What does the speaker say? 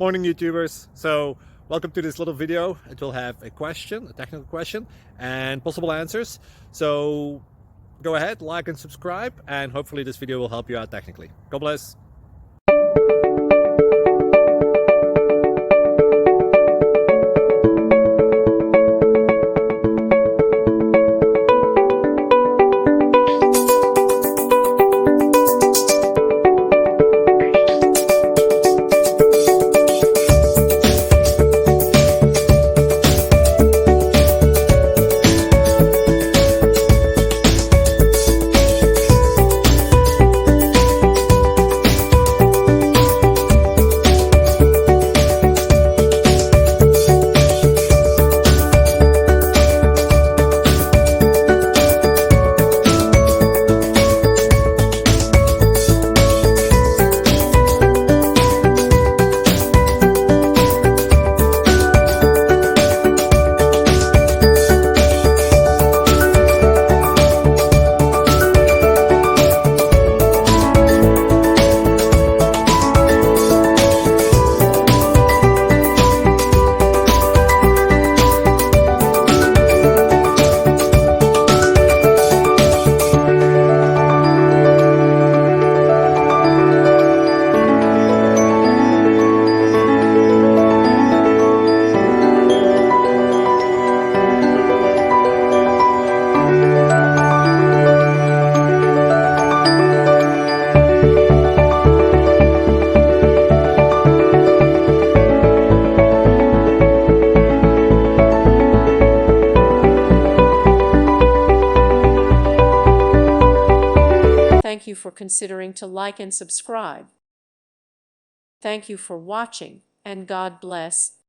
Morning YouTubers. So welcome to this little video. It will have a question, a technical question, and possible answers. So go ahead, like and subscribe, and hopefully this video will help you out technically. God bless. Thank you for considering to like and subscribe. Thank you for watching, and God bless.